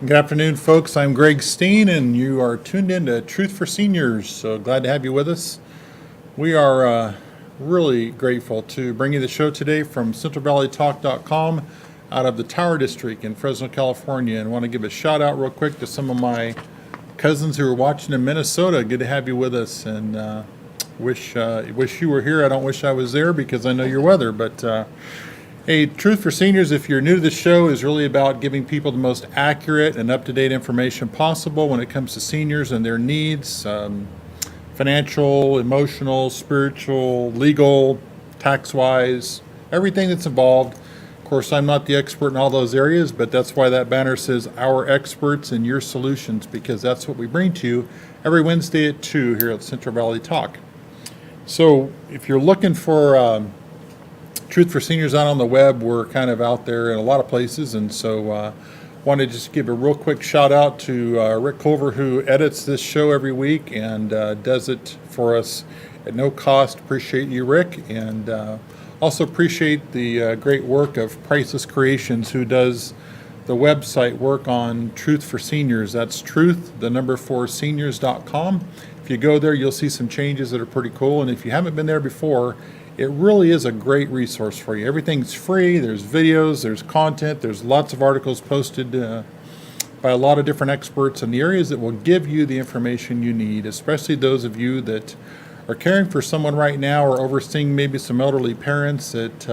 Good afternoon, folks. I'm Greg Steen, and you are tuned in to Truth4Seniors. So glad to have you with us. We are really grateful to bring you the show today from CentralValleyTalk.com out of the Tower District in Fresno, California. And I want to give a shout out real quick to some of my cousins who are watching in Minnesota. Good to have you with us, and wish you were here. I don't wish I was there because I know your weather, but hey, Truth4Seniors, if you're new to the show, is really about giving people the most accurate and up-to-date information possible when it comes to seniors and their needs, financial, emotional, spiritual, legal, tax-wise, everything that's involved. Of course, I'm not the expert in all those areas, but that's why that banner says Our Experts and Your Solutions, because that's what we bring to you every Wednesday at 2 here at Central Valley Talk. So if you're looking for Truth4Seniors out on the web, we're kind of out there in a lot of places, and so want to just give a real quick shout out to Rick Culver, who edits this show every week and does it for us at no cost. Appreciate you, Rick, and also appreciate the great work of Priceless Creations, who does the website work on Truth4Seniors. That's truth4seniors.com. If you go there, you'll see some changes that are pretty cool, and if you haven't been there before, it really is a great resource for you. Everything's free. There's videos, there's content, there's lots of articles posted by a lot of different experts in the areas that will give you the information you need, especially those of you that are caring for someone right now or overseeing maybe some elderly parents that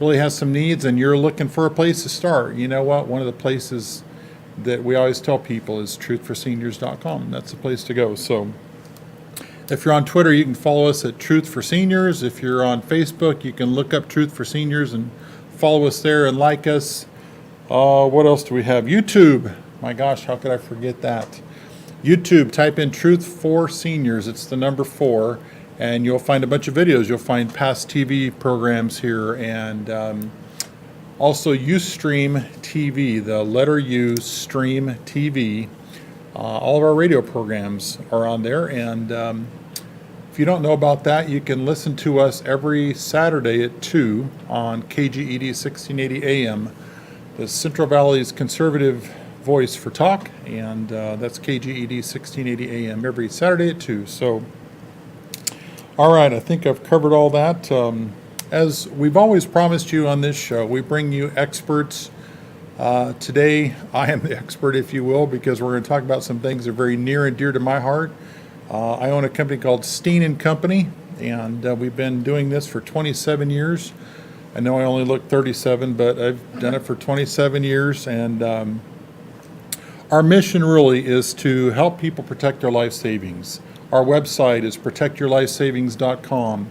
really has some needs and you're looking for a place to start. You know what? One of the places that we always tell people is truth4seniors.com. That's the place to go. So if you're on Twitter, you can follow us at Truth4Seniors. If you're on Facebook, you can look up Truth4Seniors and follow us there and like us. What else do we have? YouTube. My gosh, how could I forget that? YouTube, type in Truth4Seniors. It's the number 4, and you'll find a bunch of videos. You'll find past TV programs here, and also Ustream TV, the letter U, Stream TV. All of our radio programs are on there, and if you don't know about that, you can listen to us every Saturday at 2 on KGED 1680 AM, the Central Valley's conservative voice for talk, and that's KGED 1680 AM every Saturday at 2. So, all right, I think I've covered all that. As we've always promised you on this show, we bring you experts. Today, I am the expert, if you will, because we're going to talk about some things that are very near and dear to my heart. I own a company called Steen Company, and we've been doing this for 27 years. I know I only look 37, but I've done it for 27 years, and our mission really is to help people protect their life savings. Our website is protectyourlifesavings.com.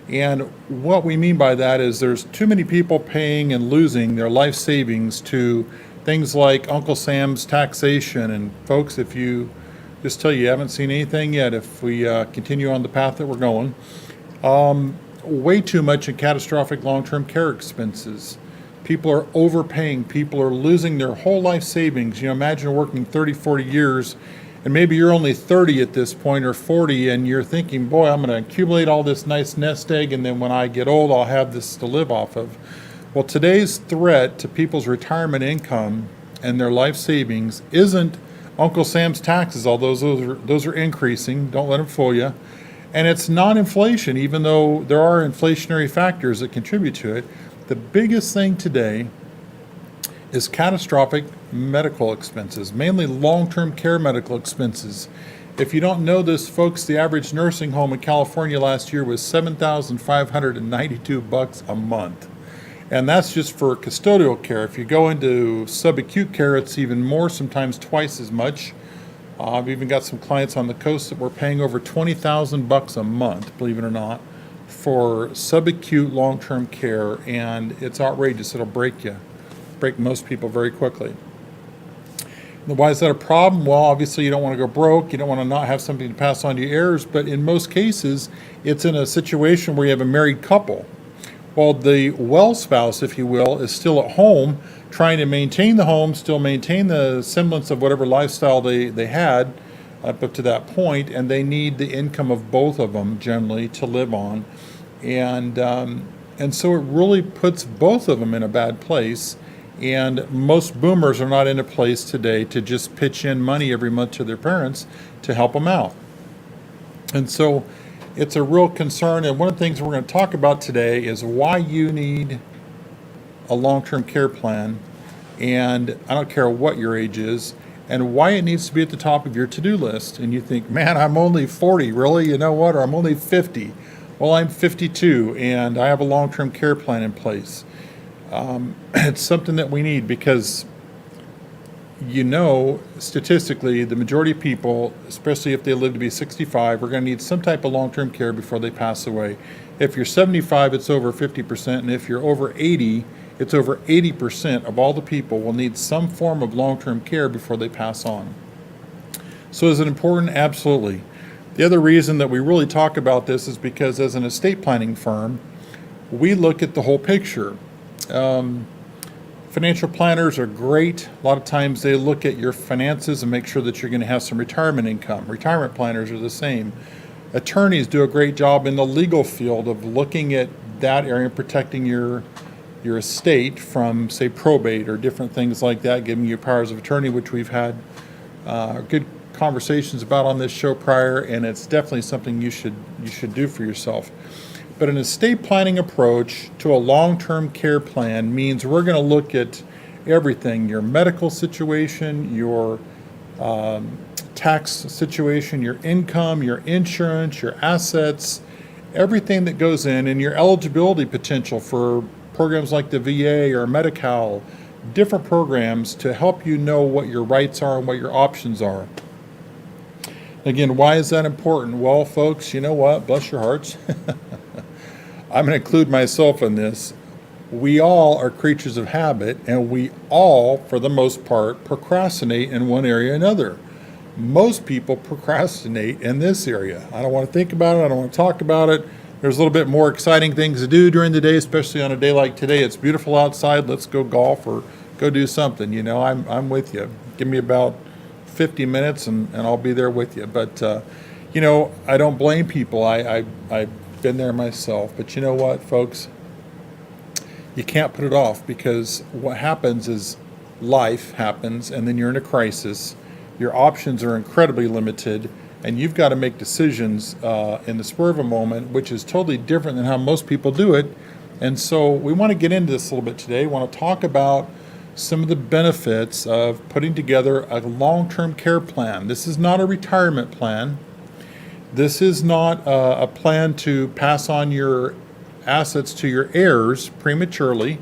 And what we mean by that is there's too many people paying and losing their life savings to things like Uncle Sam's taxation. And folks, if you just tell you haven't seen anything yet, if we continue on the path that we're going, way too much in catastrophic long-term care expenses. People are overpaying. People are losing their whole life savings. You know, imagine working 30, 40 years, and maybe you're only 30 at this point or 40, and you're thinking, boy, I'm going to accumulate all this nice nest egg, and then when I get old, I'll have this to live off of. Well, today's threat to people's retirement income and their life savings isn't Uncle Sam's taxes, although those are increasing. Don't let them fool you. And it's not inflation, even though there are inflationary factors that contribute to it. The biggest thing today is catastrophic medical expenses, mainly long-term care medical expenses. If you don't know this, folks, the average nursing home in California last year was $7,592 a month. And that's just for custodial care. If you go into subacute care, it's even more, sometimes twice as much. I've even got some clients on the coast that were paying over $20,000 a month, believe it or not, for subacute long-term care, and it's outrageous. It'll break most people very quickly. Why is that a problem? Well, obviously you don't want to go broke, you don't want to not have something to pass on to your heirs, but in most cases, it's in a situation where you have a married couple. Well, the well spouse, if you will, is still at home trying to maintain the home, still maintain the semblance of whatever lifestyle they had up to that point, and they need the income of both of them generally to live on. And so it really puts both of them in a bad place. And most boomers are not in a place today to just pitch in money every month to their parents to help them out. And so it's a real concern. And one of the things we're going to talk about today is why you need a long-term care plan. And I don't care what your age is, and why it needs to be at the top of your to-do list. And you think, man, I'm only 40, really? You know what? Or I'm only 50. Well, I'm 52, and I have a long-term care plan in place. It's something that we need because, statistically, the majority of people, especially if they live to be 65, are going to need some type of long-term care before they pass away. If you're 75, it's over 50%, and if you're over 80, it's over 80% of all the people will need some form of long-term care before they pass on. So is it important? Absolutely. The other reason that we really talk about this is because as an estate planning firm, we look at the whole picture. Financial planners are great. A lot of times they look at your finances and make sure that you're going to have some retirement income. Retirement planners are the same. Attorneys do a great job in the legal field of looking at that area and protecting your estate from, say, probate or different things like that, giving you powers of attorney, which we've had good conversations about on this show prior, and it's definitely something you should do for yourself. But an estate planning approach to a long-term care plan means we're going to look at everything: your medical situation, your tax situation, your income, your insurance, your assets, everything that goes in, and your eligibility potential for programs like the VA or Medi-Cal, different programs to help you know what your rights are and what your options are. Again, why is that important? Well, folks, you know what? Bless your hearts. I'm going to include myself in this. We all are creatures of habit, and we all, for the most part, procrastinate in one area or another. Most people procrastinate in this area. I don't want to think about it. I don't want to talk about it. There's a little bit more exciting things to do during the day, especially on a day like today. It's beautiful outside. Let's go golf or go do something. I'm with you. Give me about 50 minutes and I'll be there with you. But, I don't blame people. I've been there myself. But you know what, folks? You can't put it off, because what happens is life happens, and then you're in a crisis. Your options are incredibly limited, and you've got to make decisions in the spur of a moment, which is totally different than how most people do it. And so we want to get into this a little bit today. We want to talk about some of the benefits of putting together a long-term care plan. This is not a retirement plan. This is not a plan to pass on your assets to your heirs prematurely.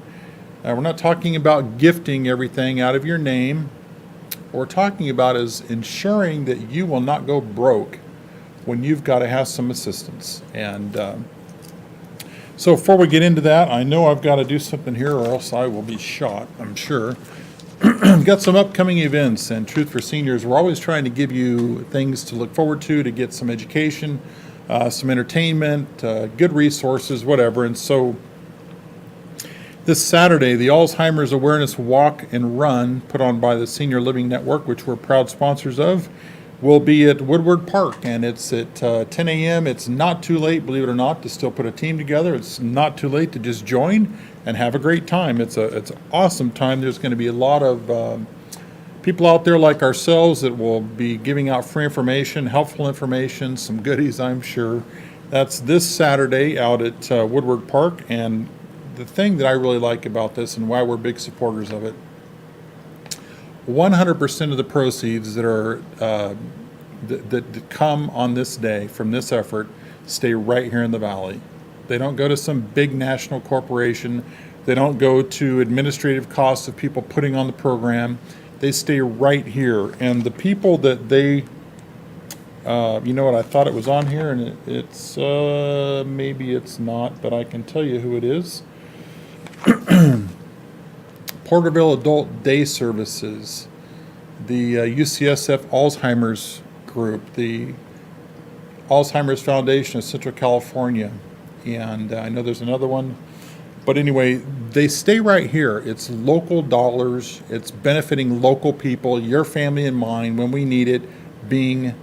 We're not talking about gifting everything out of your name. What we're talking about is ensuring that you will not go broke when you've got to have some assistance. And so before we get into that, I know I've got to do something here or else I will be shot, I'm sure. We've got some upcoming events, and Truth4Seniors, we're always trying to give you things to look forward to get some education, some entertainment, good resources, whatever. And so this Saturday, the Alzheimer's Awareness Walk and Run, put on by the Senior Living Network, which we're proud sponsors of, will be at Woodward Park, and it's at 10 a.m. It's not too late, believe it or not, to still put a team together. It's not too late to just join and have a great time. It's an awesome time. There's going to be a lot of people out there like ourselves that will be giving out free information, helpful information, some goodies, I'm sure. That's this Saturday out at Woodward Park, and the thing that I really like about this and why we're big supporters of it, 100% of the proceeds that are that come on this day from this effort stay right here in the Valley. They don't go to some big national corporation. They don't go to administrative costs of people putting on the program. They stay right here. And the people that they, I thought it was on here, and it's maybe it's not, but I can tell you who it is. Porterville Adult Day Services, the UCSF Alzheimer's Group, the Alzheimer's Foundation of Central California, and I know there's another one. But anyway, they stay right here. It's local dollars. It's benefiting local people, your family and mine, when we need it, being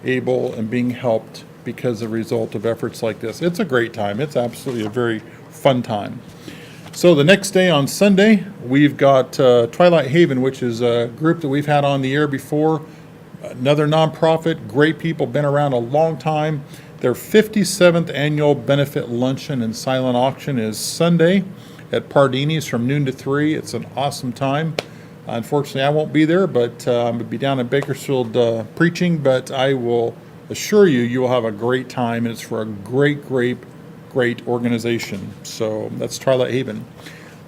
able and being helped because of the result of efforts like this. It's a great time. It's absolutely a very fun time. So the next day on Sunday, we've got Twilight Haven, which is a group that we've had on the air before. Another nonprofit, great people, been around a long time. Their 57th annual benefit luncheon and silent auction is Sunday at Pardini's from noon to 3. It's an awesome time. Unfortunately, I won't be there, but I'm going to be down in Bakersfield preaching, but I will assure you, you will have a great time, and it's for a great organization. So that's Twilight Haven.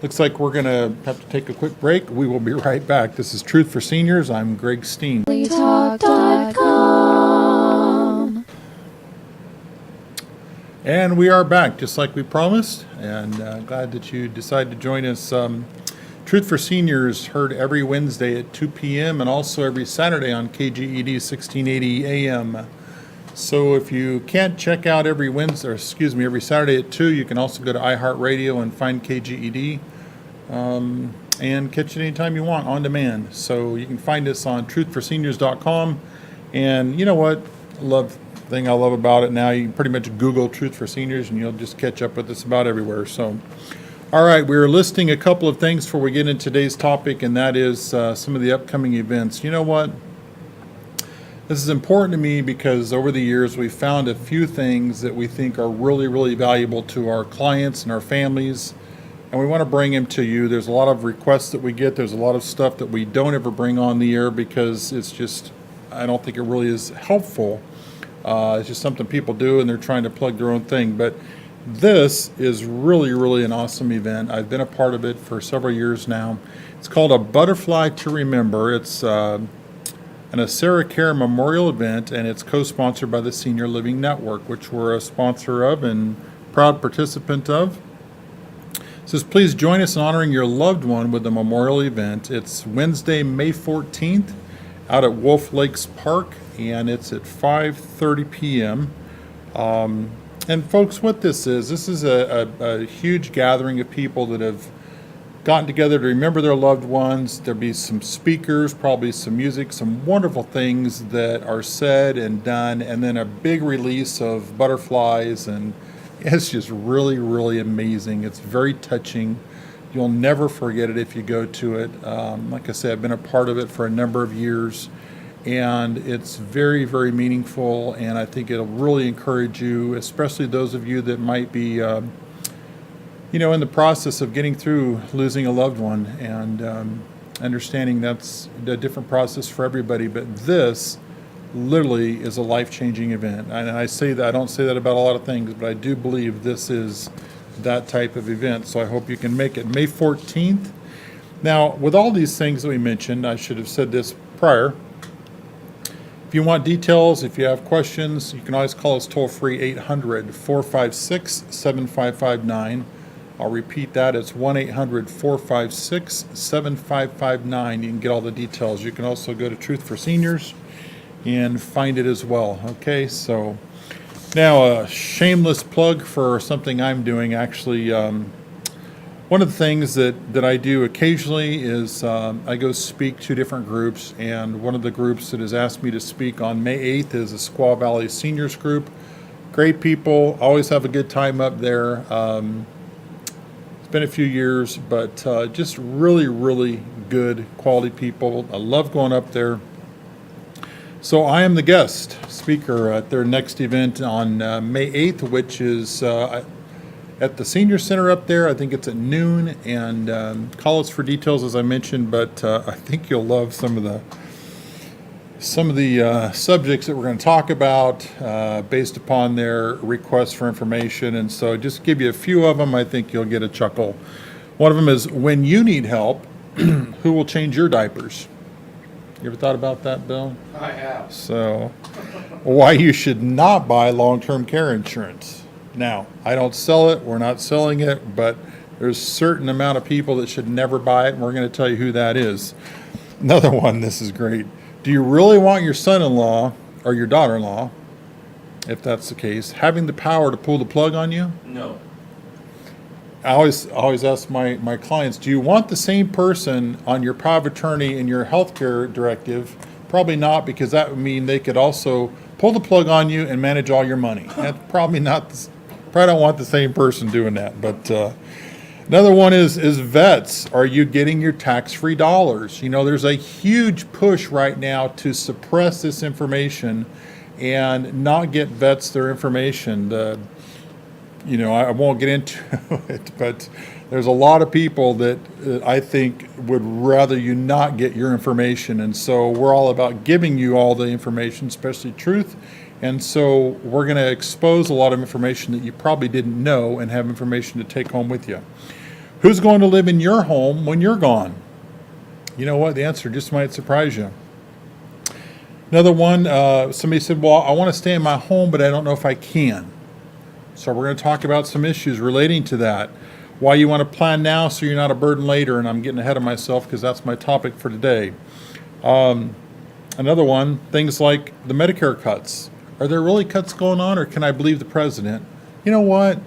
Looks like we're going to have to take a quick break. We will be right back. This is Truth for Seniors. I'm Greg Steen. Talk.com. And we are back, just like we promised, and glad that you decided to join us. Truth for Seniors heard every Wednesday at 2 p.m. and also every Saturday on KGED 1680 AM. So if you can't check out every every Saturday at 2, you can also go to iHeartRadio and find KGED and catch it anytime you want on demand. So you can find us on truth4seniors.com. And you know what? Thing I love about it now, you can pretty much Google Truth for Seniors and you'll just catch up with us about everywhere. So, all right, we're listing a couple of things before we get into today's topic, and that is some of the upcoming events. You know what? This is important to me because over the years we've found a few things that we think are really valuable to our clients and our families, and we want to bring them to you. There's a lot of requests that we get. There's a lot of stuff that we don't ever bring on the air because it's just, I don't think it really is helpful. It's just something people do and they're trying to plug their own thing. But this is really an awesome event. I've been a part of it for several years now. It's called A Butterfly to Remember. It's an AseraCare Memorial event, and it's co-sponsored by the Senior Living Network, which we're a sponsor of and proud participant of. It says, please join us in honoring your loved one with a memorial event. It's Wednesday, May 14th out at Wolf Lakes Park, and it's at 5:30 p.m. And folks, what this is a huge gathering of people that have gotten together to remember their loved ones. There'll be some speakers, probably some music, some wonderful things that are said and done, and then a big release of butterflies, and it's just really amazing. It's very touching. You'll never forget it if you go to it. Like I said, I've been a part of it for a number of years, and it's very meaningful, and I think it'll really encourage you, especially those of you that might be in the process of getting through losing a loved one, and understanding that's a different process for everybody, but this literally is a life-changing event. And I say that, I don't say that about a lot of things, but I do believe this is that type of event. So I hope you can make it May 14th. Now, with all these things that we mentioned, I should have said this prior. If you want details, if you have questions, you can always call us toll-free 800-456-7559. I'll repeat that. It's 1-800-456-7559. You can get all the details. You can also go to Truth for Seniors and find it as well. Okay, so now a shameless plug for something I'm doing. Actually, one of the things that I do occasionally is I go speak to different groups, and one of the groups that has asked me to speak on May 8th is the Squaw Valley Seniors Group. Great people, always have a good time up there. It's been a few years, but just really good quality people. I love going up there. So I am the guest speaker at their next event on May 8th, which is at the Senior Center up there. I think it's at noon, and call us for details as I mentioned, but I think you'll love some of the subjects that we're going to talk about based upon their requests for information. And so just give you a few of them, I think you'll get a chuckle. One of them is, when you need help, who will change your diapers? You ever thought about that, Bill? I have. So, why you should not buy long-term care insurance. Now, I don't sell it, we're not selling it, but there's a certain amount of people that should never buy it, and we're going to tell you who that is. Another one, this is great. Do you really want your son-in-law or your daughter-in-law, if that's the case, having the power to pull the plug on you? No. I always ask my clients, do you want the same person on your power of attorney and your healthcare directive? Probably not, because that would mean they could also pull the plug on you and manage all your money. That's probably not, probably don't want the same person doing that. But Another one is vets. Are you getting your tax-free dollars? You know, there's a huge push right now to suppress this information and not get vets their information. I won't get into it, but there's a lot of people that I think would rather you not get your information. And so we're all about giving you all the information, especially truth. And so we're going to expose a lot of information that you probably didn't know and have information to take home with you. Who's going to live in your home when you're gone? You know what? The answer just might surprise you. Another one, somebody said, well, I want to stay in my home, but I don't know if I can. So we're going to talk about some issues relating to that. Why you want to plan now so you're not a burden later, and I'm getting ahead of myself because that's my topic for today. Another one, things like the Medicare cuts. Are there really cuts going on, or can I believe the president? You know what?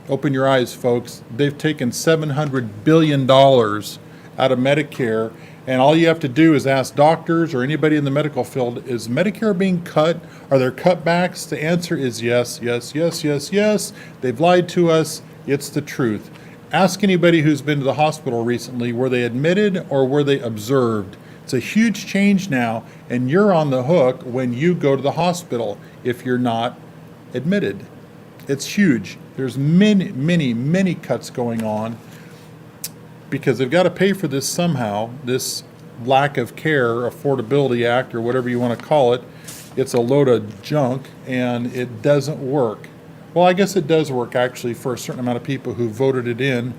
Open your eyes, folks. They've taken $700 billion out of Medicare, and all you have to do is ask doctors or anybody in the medical field, is Medicare being cut? Are there cutbacks? The answer is yes, yes, yes, yes, yes. They've lied to us. It's the truth. Ask anybody who's been to the hospital recently, were they admitted or were they observed? It's a huge change now, and you're on the hook when you go to the hospital if you're not admitted. It's huge. There's many, many, many cuts going on because they've got to pay for this somehow, this lack of care, Affordability Act, or whatever you want to call it. It's a load of junk, and it doesn't work. Well, I guess it does work, actually, for a certain amount of people who voted it in,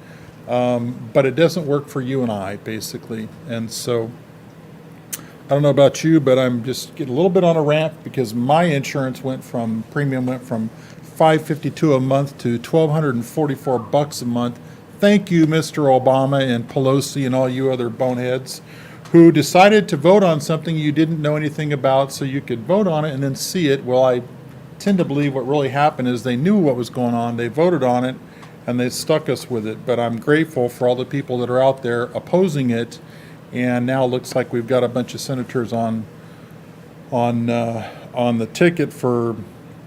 but it doesn't work for you and I, basically. And so I don't know about you, but I'm just getting a little bit on a rant because my insurance premium went from $552 a month to $1,244 a month. Thank you, Mr. Obama and Pelosi and all you other boneheads who decided to vote on something you didn't know anything about so you could vote on it and then see it. Well, I tend to believe what really happened is they knew what was going on, they voted on it, and they stuck us with it. But I'm grateful for all the people that are out there opposing it, and now it looks like we've got a bunch of senators on the ticket for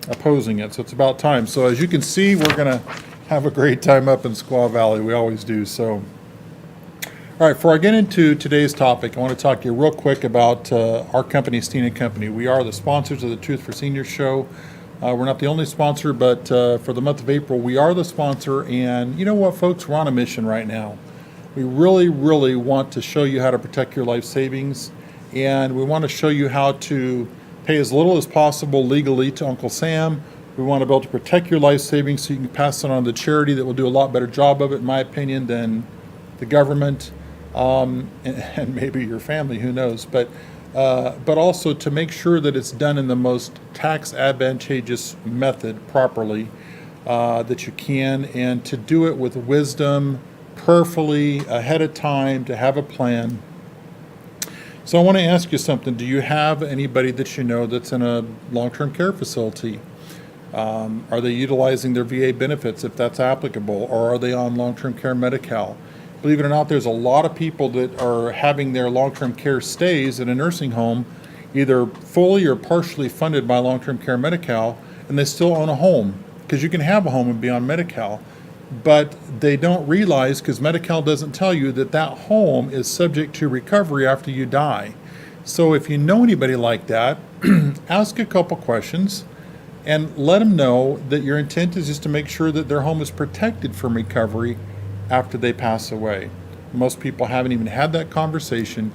opposing it. So it's about time. So as you can see, we're going to have a great time up in Squaw Valley. We always do. So, all right, before I get into today's topic, I want to talk to you real quick about our company, Steen Company. We are the sponsors of the Truth4Seniors show. We're not the only sponsor, but for the month of April, we are the sponsor. And you know what, folks? We're on a mission right now. We really, really want to show you how to protect your life savings, and we want to show you how to pay as little as possible legally to Uncle Sam. We want to be able to protect your life savings so you can pass it on to charity that will do a lot better job of it, in my opinion, than the government and maybe your family, who knows. But also to make sure that it's done in the most tax advantageous method properly that you can, and to do it with wisdom, prayerfully, ahead of time, to have a plan. So I want to ask you something. Do you have anybody that you know that's in a long-term care facility? Are they utilizing their VA benefits if that's applicable, or are they on long-term care Medi-Cal? Believe it or not, there's a lot of people that are having their long-term care stays in a nursing home either fully or partially funded by long-term care Medi-Cal, and they still own a home, because you can have a home and be on Medi-Cal. But they don't realize, because Medi-Cal doesn't tell you, that that home is subject to recovery after you die. So if you know anybody like that, ask a couple questions and let them know that your intent is just to make sure that their home is protected from recovery after they pass away. Most people haven't even had that conversation.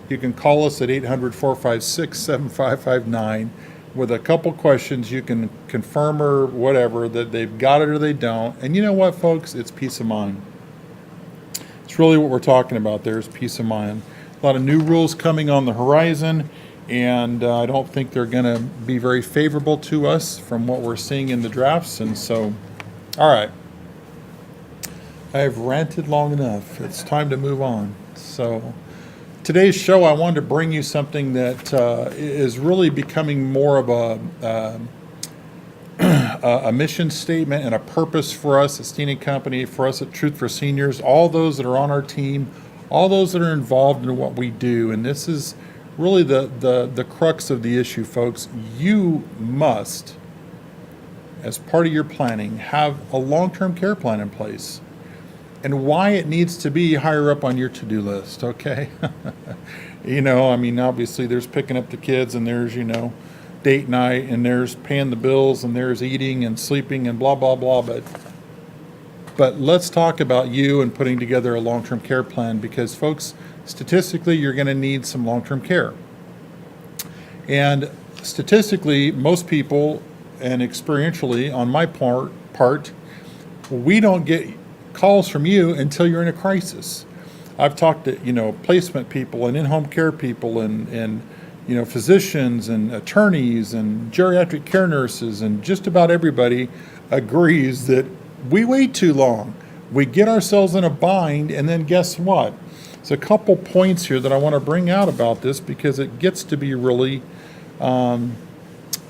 You can call us at 800-456-7559. With a couple questions, you can confirm or whatever that they've got it or they don't. And you know what, folks? It's peace of mind. It's really what we're talking about there, is peace of mind. A lot of new rules coming on the horizon, and I don't think they're going to be very favorable to us from what we're seeing in the drafts. And so, all right. I've ranted long enough. It's time to move on. So today's show, I wanted to bring you something that is really becoming more of a mission statement and a purpose for us at Steen Company, for us at Truth4Seniors, all those that are on our team, all those that are involved in what we do. And this is really the crux of the issue, folks. You must, as part of your planning, have a long-term care plan in place. and why it needs to be higher up on your to-do list, okay? You know, I mean, obviously there's picking up the kids, and there's, you know, date night, and there's paying the bills, and there's eating and sleeping and blah, blah, blah. But let's talk about you and putting together a long-term care plan, because folks, statistically, you're going to need some long-term care. And statistically, most people, and experientially on my part, we don't get calls from you until you're in a crisis. I've talked to, you know, placement people and in-home care people and you know, physicians and attorneys and geriatric care nurses, and just about everybody agrees that we wait too long. We get ourselves in a bind, and then guess what? There's a couple points here that I want to bring out about this, because it gets to be really kind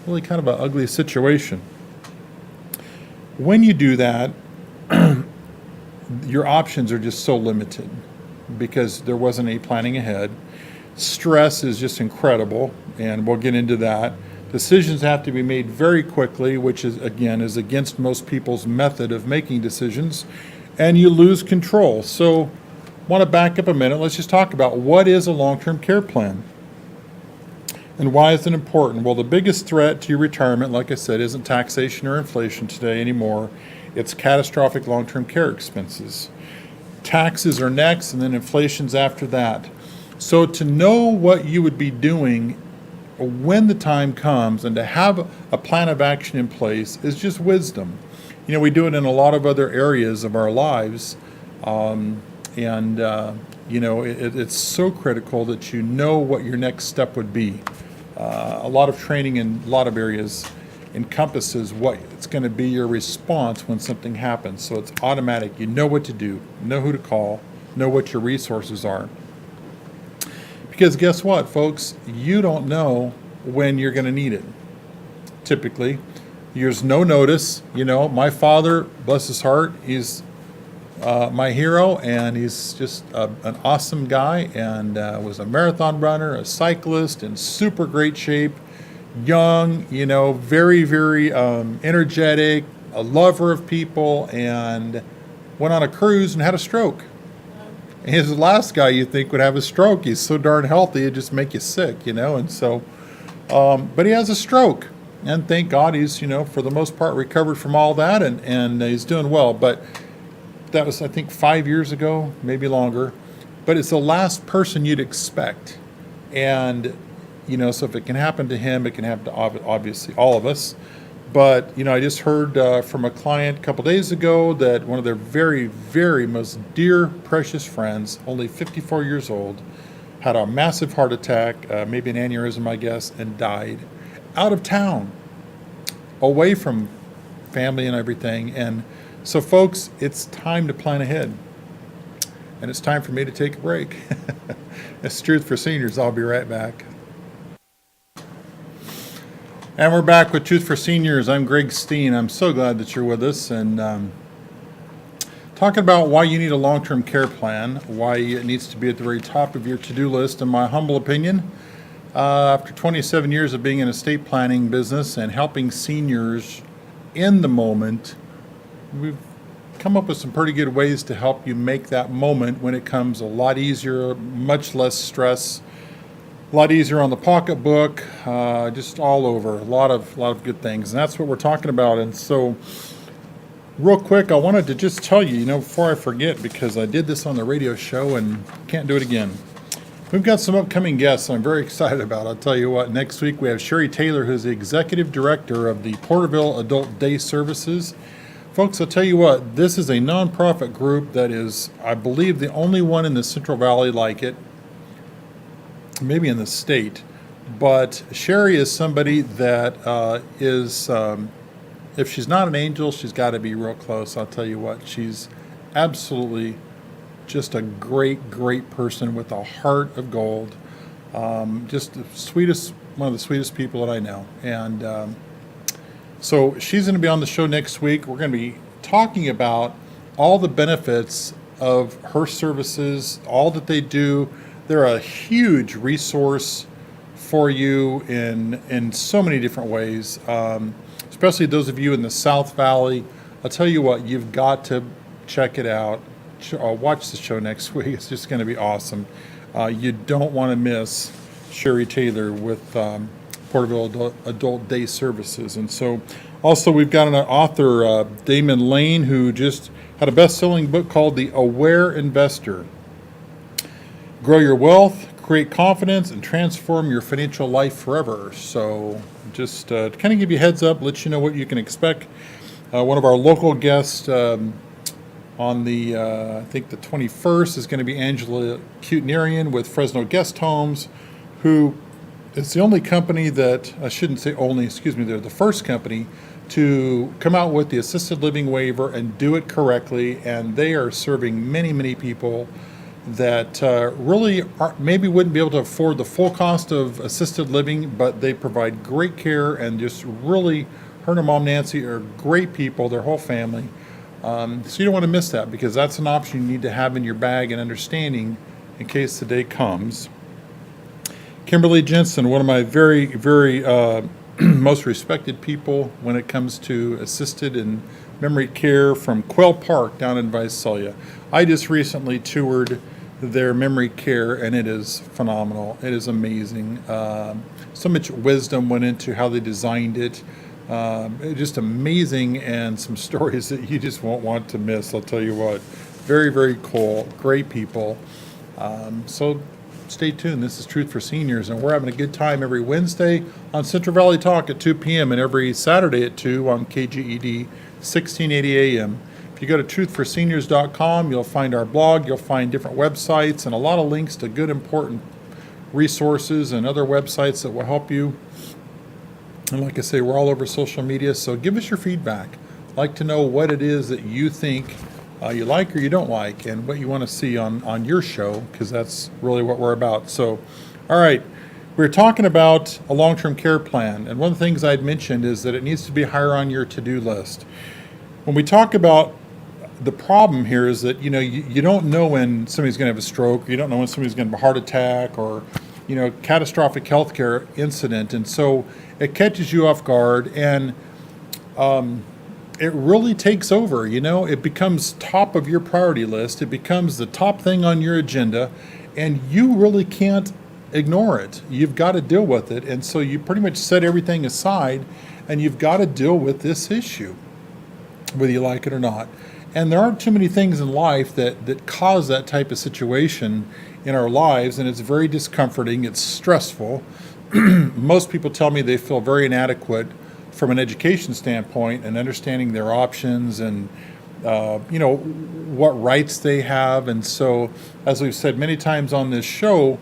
of an ugly situation. When you do that, your options are just so limited because there wasn't any planning ahead. Stress is just incredible, and we'll get into that. Decisions have to be made very quickly, which is, again, is against most people's method of making decisions, and you lose control. So I want to back up a minute. Let's just talk about what is a long-term care plan and why is it important. Well, the biggest threat to your retirement, like I said, isn't taxation or inflation today anymore. It's catastrophic long-term care expenses. Taxes are next, and then inflation's after that. So to know what you would be doing when the time comes, and to have a plan of action in place, is just wisdom. You know, we do it in a lot of other areas of our lives, you know, it's so critical that you know what your next step would be. A lot of training in a lot of areas encompasses what it's going to be your response when something happens. So it's automatic. You know what to do, know who to call, know what your resources are. Because guess what, folks? You don't know when you're going to need it. Typically, there's no notice. You know, my father, bless his heart, he's my hero, and he's just an awesome guy, and was a marathon runner, a cyclist, in super great shape, young, you know, very, very energetic, a lover of people, and went on a cruise and had a stroke. And he's the last guy you think would have a stroke. He's so darn healthy, it'd just make you sick, you know, and so, but he has a stroke, and thank God he's, you know, for the most part recovered from all that, and he's doing well. But that was, I think, 5 years ago, maybe longer. But it's the last person you'd expect. And, you know, so if it can happen to him, it can happen to obviously all of us. But, you know, I just heard from a client a couple days ago that one of their very, very most dear, precious friends, only 54 years old, had a massive heart attack, maybe an aneurysm, I guess, and died out of town, away from family and everything. And so, folks, it's time to plan ahead. And it's time for me to take a break. It's Truth for Seniors. I'll be right back. And we're back with Truth for Seniors. I'm Greg Steen. I'm so glad that you're with us, and talking about why you need a long-term care plan, why it needs to be at the very top of your to-do list. In my humble opinion, after 27 years of being in estate planning business and helping seniors in the moment, we've come up with some pretty good ways to help you make that moment, when it comes, a lot easier, much less stress, a lot easier on the pocketbook, just all over, a lot of good things. And that's what we're talking about. And so, real quick, I wanted to just tell you, you know, before I forget, because I did this on the radio show and can't do it again. We've got some upcoming guests I'm very excited about. I'll tell you what, next week we have Sherry Taylor, who's the executive director of the Porterville Adult Day Services. Folks, I'll tell you what, this is a nonprofit group that is, I believe, the only one in the Central Valley like it, maybe in the state. But Sherry is somebody that is, if she's not an angel, she's got to be real close. I'll tell you what, she's absolutely just a great, great person with a heart of gold. Just the sweetest, one of the sweetest people that I know. And so she's going to be on the show next week. We're going to be talking about all the benefits of her services, all that they do. They're a huge resource for you in so many different ways, especially those of you in the South Valley. I'll tell you what, you've got to check it out. watch the show next week. It's just going to be awesome. You don't want to miss Sherry Taylor with Porterville Adult Day Services. And so also we've got an author, Damon Lane, who just had a best-selling book called The Aware Investor. Grow your wealth, create confidence, and transform your financial life forever. So just to kind of give you a heads up, let you know what you can expect. One of our local guests on the, I think the 21st, is going to be Angela Cutenarian with Fresno Guest Homes, who is the only company that, I shouldn't say only, excuse me, they're the first company to come out with the assisted living waiver and do it correctly. And they are serving many, many people that really maybe wouldn't be able to afford the full cost of assisted living, but they provide great care, and just really, her and her mom Nancy are great people, their whole family. So you don't want to miss that, because that's an option you need to have in your bag and understanding in case the day comes. Kimberly Jensen, one of my very, very most respected people when it comes to assisted and memory care from Quail Park down in Visalia. I just recently toured their memory care, and it is phenomenal. It is amazing. So much wisdom went into how they designed it. Just amazing, and some stories that you just won't want to miss, I'll tell you what. Very, very cool. Great people. So stay tuned. This is Truth for Seniors, and we're having a good time every Wednesday on Central Valley Talk at 2 p.m. and every Saturday at 2 on KGED 1680 AM. If you go to truth4seniors.com, you'll find our blog, you'll find different websites, and a lot of links to good, important resources and other websites that will help you. And like I say, we're all over social media, so give us your feedback. I'd like to know what it is that you think you like or you don't like, and what you want to see on your show, because that's really what we're about. So, all right, we're talking about a long-term care plan, and one of the things I'd mentioned is that it needs to be higher on your to-do list. When we talk about the problem here is that, you don't know when somebody's going to have a stroke, or you don't know when somebody's going to have a heart attack, or, catastrophic healthcare incident. And so it catches you off guard, and it really takes over. It becomes top of your priority list. It becomes the top thing on your agenda, and you really can't ignore it. You've got to deal with it. And so you pretty much set everything aside, and you've got to deal with this issue, whether you like it or not. And there aren't too many things in life that cause that type of situation in our lives, and it's very discomforting. It's stressful. Most people tell me they feel very inadequate from an education standpoint and understanding their options and what rights they have. And so, as we've said many times on this show,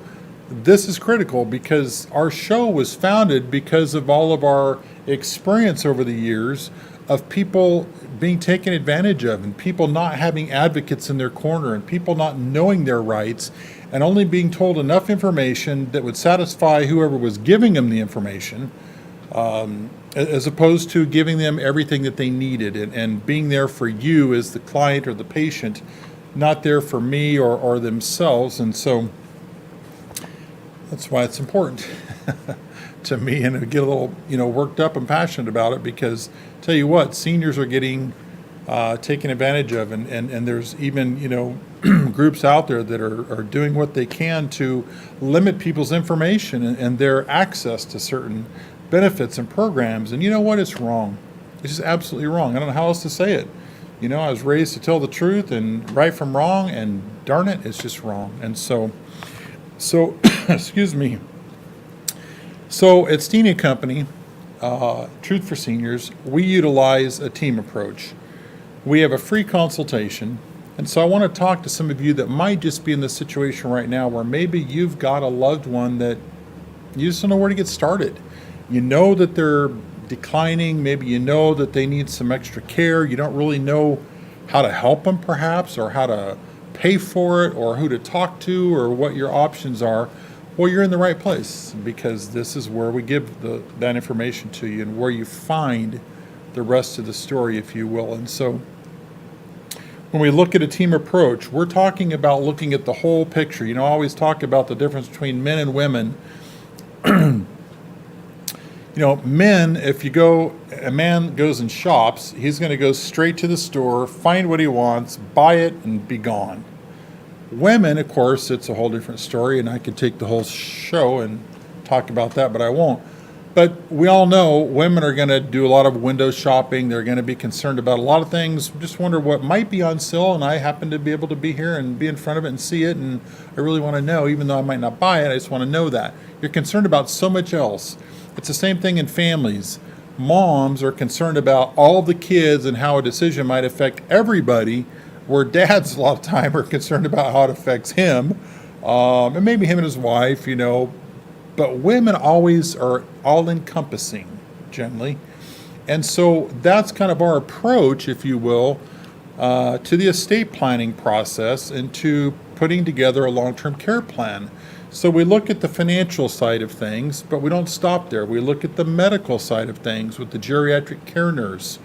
this is critical, because our show was founded because of all of our experience over the years of people being taken advantage of, and people not having advocates in their corner, and people not knowing their rights, and only being told enough information that would satisfy whoever was giving them the information, as opposed to giving them everything that they needed, and being there for you as the client or the patient, not there for me or themselves. And so that's why it's important to me, and I get a little worked up and passionate about it, because tell you what, seniors are getting taken advantage of, and there's even groups out there that are doing what they can to limit people's information and their access to certain benefits and programs. And you know what? It's wrong. It's just absolutely wrong. I don't know how else to say it. I was raised to tell the truth and right from wrong, and darn it, it's just wrong. And so excuse me. So at Steen Company, Truth for Seniors, we utilize a team approach. We have a free consultation. And so I want to talk to some of you that might just be in this situation right now, where maybe you've got a loved one that you just don't know where to get started. You know that they're declining. Maybe you know that they need some extra care. You don't really know how to help them, perhaps, or how to pay for it, or who to talk to, or what your options are. Well, you're in the right place, because this is where we give that information to you, and where you find the rest of the story, if you will. And so when we look at a team approach, we're talking about looking at the whole picture. I always talk about the difference between men and women. Men, if a man goes and shops, he's going to go straight to the store, find what he wants, buy it, and be gone. Women, of course, it's a whole different story, and I could take the whole show and talk about that, but I won't. But we all know women are going to do a lot of window shopping. They're going to be concerned about a lot of things. Just wonder what might be on sale, and I happen to be able to be here and be in front of it and see it, and I really want to know, even though I might not buy it, I just want to know that. You're concerned about so much else. It's the same thing in families. Moms are concerned about all the kids and how a decision might affect everybody, where dads a lot of time are concerned about how it affects him, and maybe him and his wife, But women always are all-encompassing, generally. And so that's kind of our approach, if you will, to the estate planning process and to putting together a long-term care plan. So we look at the financial side of things, but we don't stop there. We look at the medical side of things with the geriatric care nurse,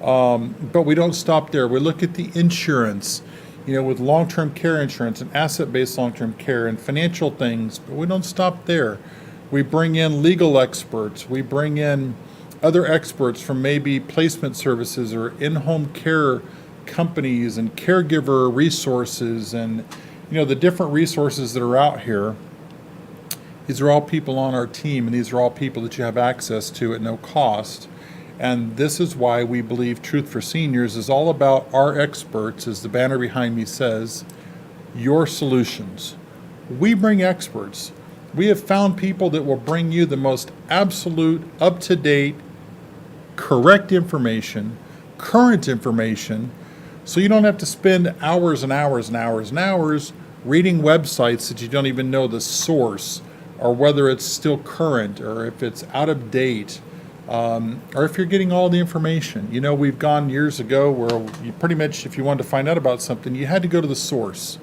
but we don't stop there. We look at the insurance, with long-term care insurance and asset-based long-term care and financial things, but we don't stop there. We bring in legal experts. We bring in other experts from maybe placement services or in-home care companies and caregiver resources and, the different resources that are out here. These are all people on our team, and these are all people that you have access to at no cost. And this is why we believe Truth4Seniors is all about our experts, as the banner behind me says, your solutions. We bring experts. We have found people that will bring you the most absolute, up-to-date, correct information, current information, so you don't have to spend hours and hours and hours and hours reading websites that you don't even know the source, or whether it's still current, or if it's out of date, or if you're getting all the information. We've gone years ago where you pretty much, if you wanted to find out about something, you had to go to the source.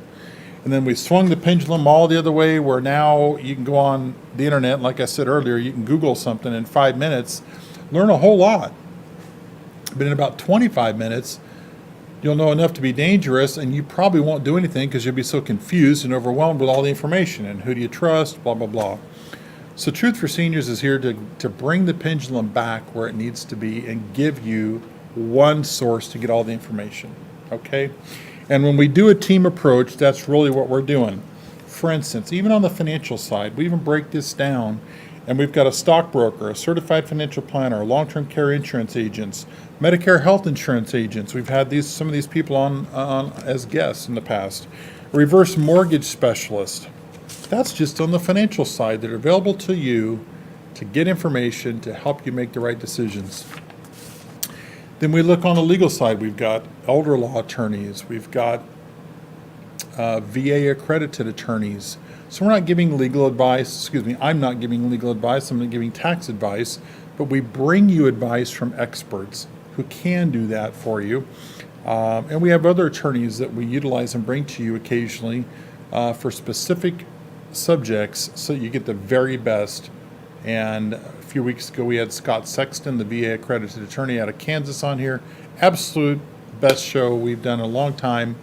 And then we swung the pendulum all the other way, where now you can go on the internet. Like I said earlier, you can Google something in 5 minutes, learn a whole lot. But in about 25 minutes, you'll know enough to be dangerous, and you probably won't do anything because you'll be so confused and overwhelmed with all the information. And who do you trust? Blah, blah, blah. So Truth4Seniors is here to bring the pendulum back where it needs to be and give you one source to get all the information. Okay? And when we do a team approach, that's really what we're doing. For instance, even on the financial side, we even break this down, and we've got a stockbroker, a certified financial planner, long-term care insurance agents, Medicare health insurance agents. We've had some of these people on as guests in the past. A reverse mortgage specialist. That's just on the financial side that are available to you to get information to help you make the right decisions. Then we look on the legal side. We've got elder law attorneys. We've got VA accredited attorneys. So we're not giving legal advice. I'm not giving legal advice. I'm not giving tax advice. But we bring you advice from experts who can do that for you. And we have other attorneys that we utilize and bring to you occasionally for specific subjects so you get the very best. And a few weeks ago we had Scott Sexton, the VA accredited attorney out of Kansas, on here. Absolute best show we've done in a long time,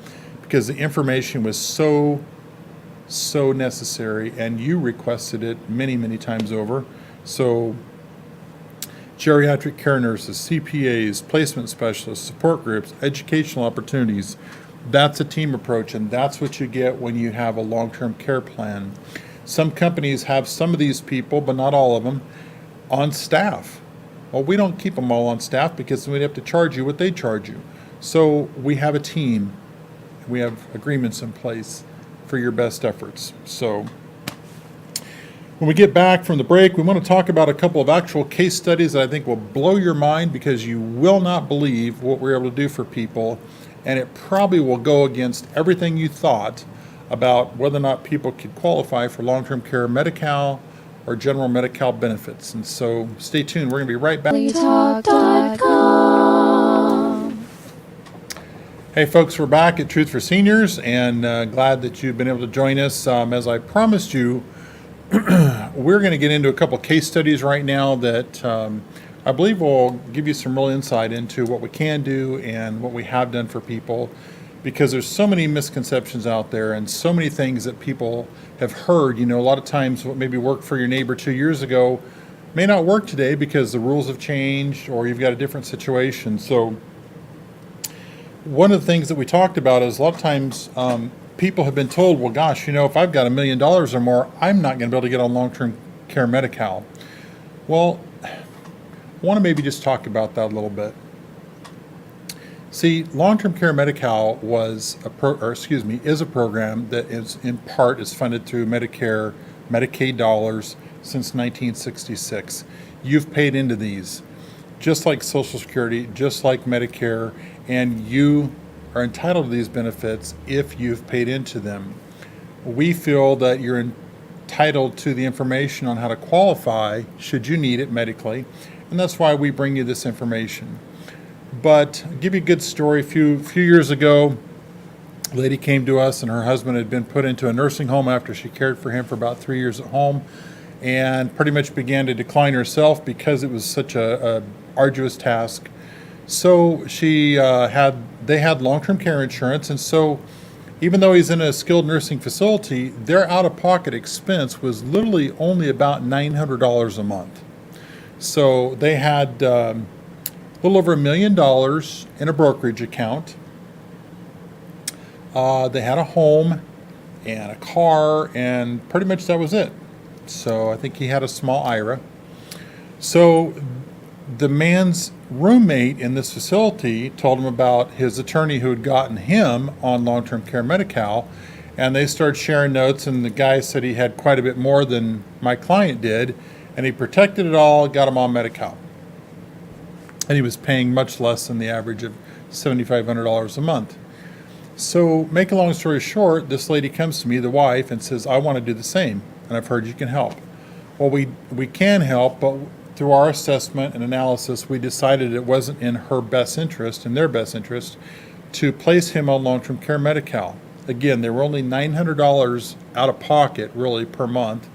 because the information was so necessary, and you requested it many, many times over. So geriatric care nurses, CPAs, placement specialists, support groups, educational opportunities. That's a team approach, and that's what you get when you have a long-term care plan. Some companies have some of these people, but not all of them, on staff. Well, we don't keep them all on staff because we'd have to charge you what they charge you. So we have a team. We have agreements in place for your best efforts. So when we get back from the break, we want to talk about a couple of actual case studies that I think will blow your mind, because you will not believe what we're able to do for people, and it probably will go against everything you thought about whether or not people could qualify for long-term care Medi-Cal or general Medi-Cal benefits. And so stay tuned. We're going to be right back. Hey folks, we're back at Truth4Seniors, and glad that you've been able to join us. As I promised you, we're going to get into a couple case studies right now that I believe will give you some real insight into what we can do and what we have done for people, because there's so many misconceptions out there and so many things that people have heard. A lot of times what maybe worked for your neighbor 2 years ago may not work today because the rules have changed or you've got a different situation. So one of the things that we talked about is a lot of times people have been told, well, gosh, if I've got $1 million or more, I'm not going to be able to get on long-term care Medi-Cal. Well, I want to maybe just talk about that a little bit. See, long-term care Medi-Cal is a program that is funded through Medicare, Medicaid dollars since 1966. You've paid into these, just like Social Security, just like Medicare, and you are entitled to these benefits if you've paid into them. We feel that you're entitled to the information on how to qualify should you need it medically, and that's why we bring you this information. But I'll give you a good story. A few years ago, a lady came to us and her husband had been put into a nursing home after she cared for him for about 3 years at home, and pretty much began to decline herself because it was such a arduous task. So they had long-term care insurance, and so even though he's in a skilled nursing facility, their out-of-pocket expense was literally only about $900 a month. So they had a little over $1 million in a brokerage account. They had a home and a car, and pretty much that was it. So I think he had a small IRA. So the man's roommate in this facility told him about his attorney who had gotten him on long-term care Medi-Cal, and they started sharing notes, and the guy said he had quite a bit more than my client did, and he protected it all, got him on Medi-Cal. And he was paying much less than the average of $7,500 a month. So make a long story short, this lady comes to me, the wife, and says, I want to do the same, and I've heard you can help. Well, we can help, but through our assessment and analysis, we decided it wasn't in her best interest, in their best interest, to place him on long-term care Medi-Cal. Again, they were only $900 out of pocket, really, per month.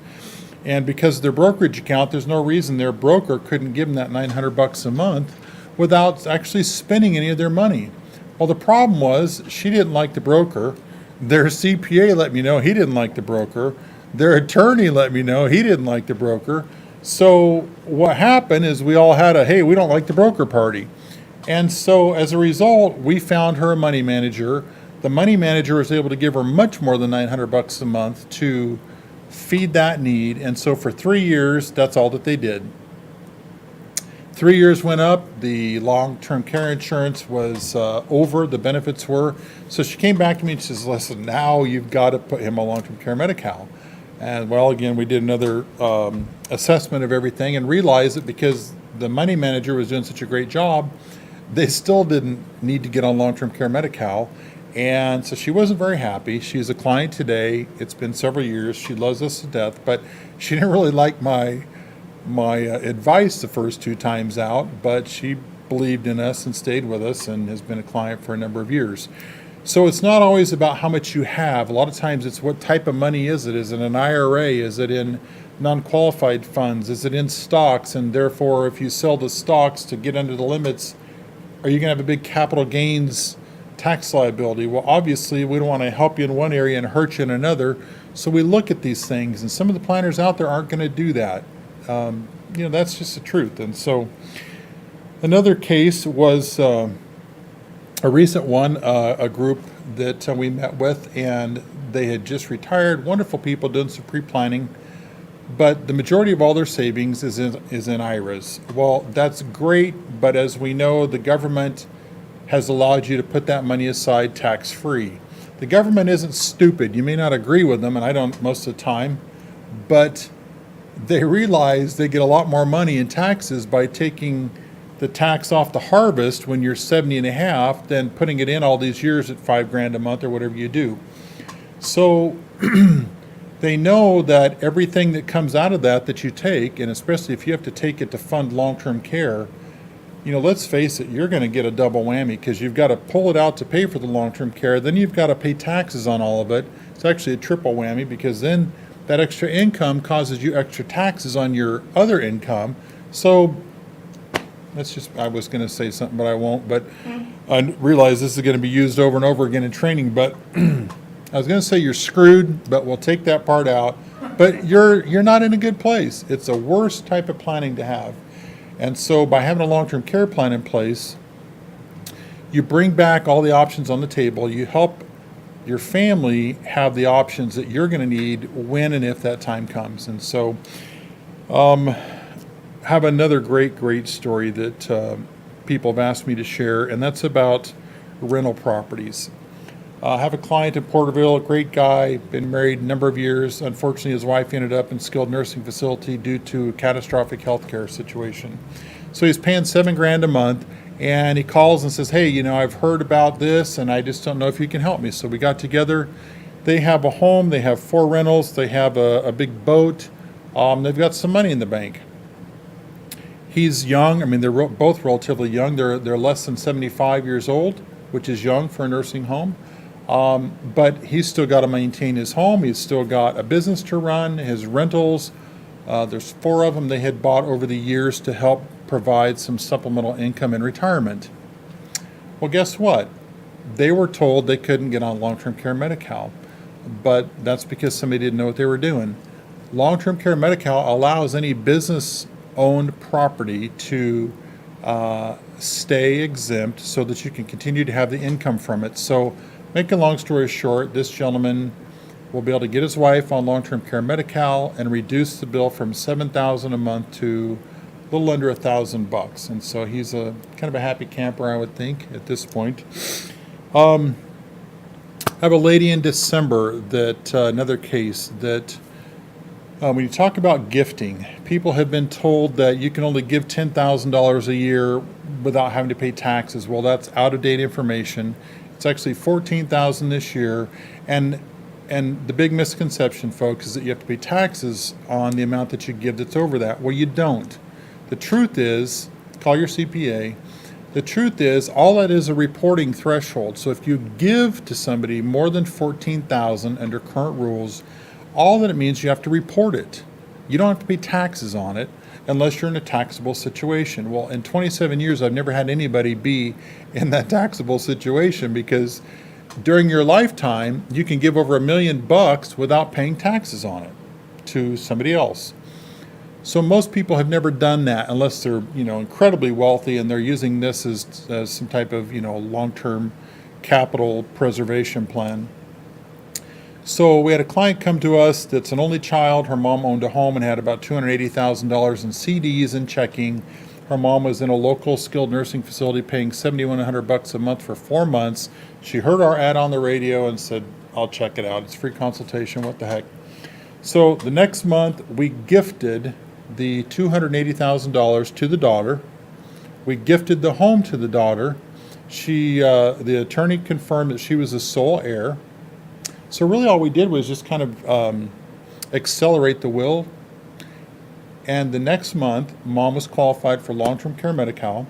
And because of their brokerage account, there's no reason their broker couldn't give them that $900 a month without actually spending any of their money. Well, the problem was she didn't like the broker. Their CPA let me know he didn't like the broker. Their attorney let me know he didn't like the broker. So what happened is we all had hey, we don't like the broker party. And so as a result, we found her a money manager. The money manager was able to give her much more than $900 a month to feed that need. And so for 3 years, that's all that they did. 3 years went up, the long-term care insurance was over, the benefits were. So she came back to me and she says, listen, now you've got to put him on long-term care Medi-Cal. And well, again, we did another assessment of everything and realized that because the money manager was doing such a great job, they still didn't need to get on long-term care Medi-Cal. And so she wasn't very happy. She's a client today. It's been several years. She loves us to death, but she didn't really like my advice the first 2 times out, but she believed in us and stayed with us and has been a client for a number of years. So it's not always about how much you have. A lot of times it's what type of money is it? Is it an IRA? Is it in non-qualified funds? Is it in stocks? And therefore, if you sell the stocks to get under the limits, are you going to have a big capital gains tax liability? Well, obviously, we don't want to help you in one area and hurt you in another. So we look at these things, and some of the planners out there aren't going to do that. That's just the truth. And so another case was a recent one, a group that we met with, and they had just retired, wonderful people doing some pre-planning, but the majority of all their savings is in IRAs. Well, that's great, but as we know, the government has allowed you to put that money aside tax-free. The government isn't stupid. You may not agree with them, and I don't most of the time, but they realize they get a lot more money in taxes by taking the tax off the harvest when you're 70 and a half than putting it in all these years at $5,000 a month or whatever you do. So they know that everything that comes out of that you take, and especially if you have to take it to fund long-term care, let's face it, you're going to get a double whammy because you've got to pull it out to pay for the long-term care. Then you've got to pay taxes on all of it. It's actually a triple whammy because then that extra income causes you extra taxes on your other income. So I was going to say something, but I won't. But I realize this is going to be used over and over again in training. But I was going to say you're screwed, but we'll take that part out. But you're not in a good place. It's the worst type of planning to have. And so by having a long-term care plan in place, you bring back all the options on the table. You help your family have the options that you're going to need when and if that time comes. And so have another great story that people have asked me to share, and that's about rental properties. I have a client in Porterville, a great guy, been married a number of years. Unfortunately, his wife ended up in a skilled nursing facility due to a catastrophic health care situation. So he's paying $7,000 a month, and he calls and says, hey, I've heard about this, and I just don't know if you can help me. So we got together. They have a home, they have 4 rentals, they have a big boat, they've got some money in the bank. He's young. I mean, they're both relatively young. They're less than 75 years old, which is young for a nursing home. But he's still got to maintain his home. He's still got a business to run, his rentals. There's 4 of them they had bought over the years to help provide some supplemental income in retirement. Well, guess what? They were told they couldn't get on long-term care Medi-Cal, but that's because somebody didn't know what they were doing. Long-term care Medi-Cal allows any business-owned property to stay exempt so that you can continue to have the income from it. So, make a long story short, this gentleman will be able to get his wife on long-term care Medi-Cal and reduce the bill from $7,000 a month to a little under $1,000. And so he's a kind of a happy camper, I would think, at this point. I have a lady in December that another case that when you talk about gifting, people have been told that you can only give $10,000 a year without having to pay taxes. Well, that's out-of-date information. It's actually $14,000 this year, and the big misconception, folks, is that you have to pay taxes on the amount that you give that's over that. Well, you don't. The truth is, call your CPA. The truth is, all that is a reporting threshold. So if you give to somebody more than $14,000 under current rules, all that it means you have to report it. You don't have to pay taxes on it unless you're in a taxable situation. Well, in 27 years, I've never had anybody be in that taxable situation because during your lifetime, you can give over $1 million without paying taxes on it to somebody else. So most people have never done that unless they're, incredibly wealthy and they're using this as some type of, long-term capital preservation plan. So we had a client come to us that's an only child. Her mom owned a home and had about $280,000 in CDs and checking. Her mom was in a local skilled nursing facility paying $7,100 a month for 4 months. She heard our ad on the radio and said, I'll check it out. It's free consultation. What the heck? So the next month we gifted the $280,000 to the daughter. We gifted the home to the daughter. The attorney confirmed that she was the sole heir. So really all we did was just kind of accelerate the will. And the next month, Mom was qualified for long-term care Medi-Cal.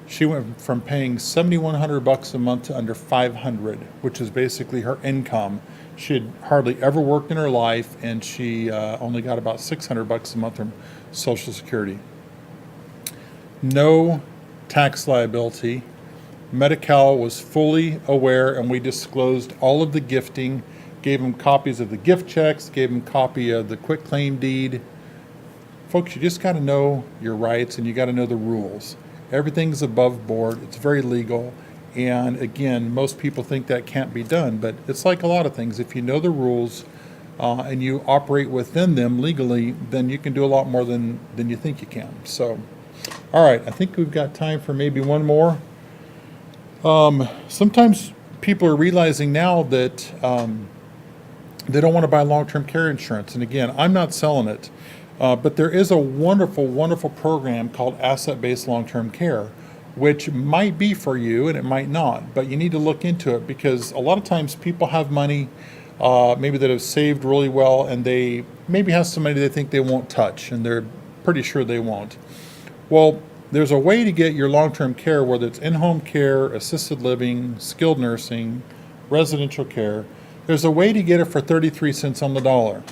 She went from paying $7,100 a month to under $500, which is basically her income. She had hardly ever worked in her life, and she only got about $600 a month from Social Security. No tax liability. Medi-Cal was fully aware, and we disclosed all of the gifting, gave them copies of the gift checks, gave them a copy of the quitclaim deed. Folks, you just got to know your rights, and you got to know the rules. Everything's above board. It's very legal. And again, most people think that can't be done, but it's like a lot of things. If you know the rules and you operate within them legally, then you can do a lot more than you think you can. So, all right, I think we've got time for maybe one more. Sometimes people are realizing now that they don't want to buy long-term care insurance. And again, I'm not selling it, but there is a wonderful, wonderful program called asset-based long-term care, which might be for you and it might not, but you need to look into it because a lot of times people have money maybe that have saved really well, and they maybe have some money they think they won't touch, and they're pretty sure they won't. Well, there's a way to get your long-term care, whether it's in-home care, assisted living, skilled nursing, residential care. There's a way to get it for 33 cents on the dollar.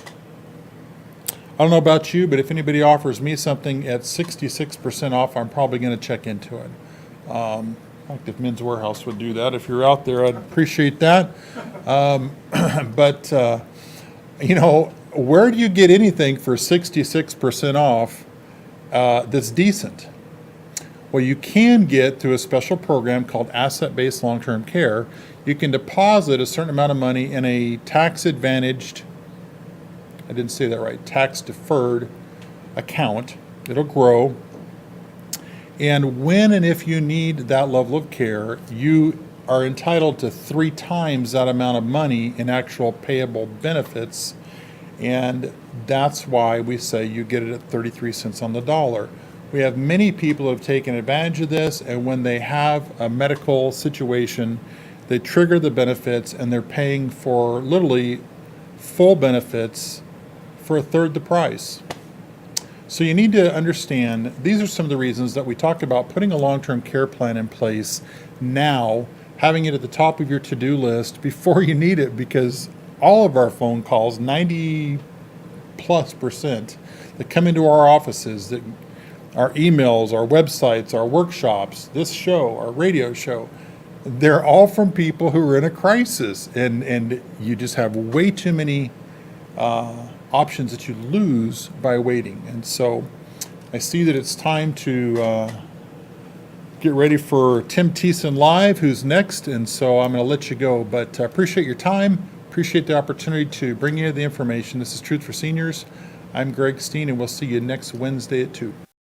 I don't know about you, but if anybody offers me something at 66% off, I'm probably going to check into it. Like if Men's Warehouse would do that. If you're out there, I'd appreciate that. But where do you get anything for 66% off that's decent? Well, you can get through a special program called asset-based long-term care. You can deposit a certain amount of money in a tax-advantaged, I didn't say that right, tax-deferred account. It'll grow. And when and if you need that level of care, you are entitled to 3 times that amount of money in actual payable benefits. And that's why we say you get it at 33 cents on the dollar. We have many people who have taken advantage of this, and when they have a medical situation, they trigger the benefits and they're paying for literally full benefits for a third the price. So you need to understand, these are some of the reasons that we talk about putting a long-term care plan in place now, having it at the top of your to-do list before you need it, because all of our phone calls, 90+% that come into our offices, that our emails, our websites, our workshops, this show, our radio show, they're all from people who are in a crisis, and you just have way too many options that you lose by waiting. And so I see that it's time to get ready for Tim Thiessen Live, who's next, and so I'm going to let you go. But I appreciate your time, appreciate the opportunity to bring you the information. This is Truth for Seniors. I'm Greg Steen, and we'll see you next Wednesday at 2.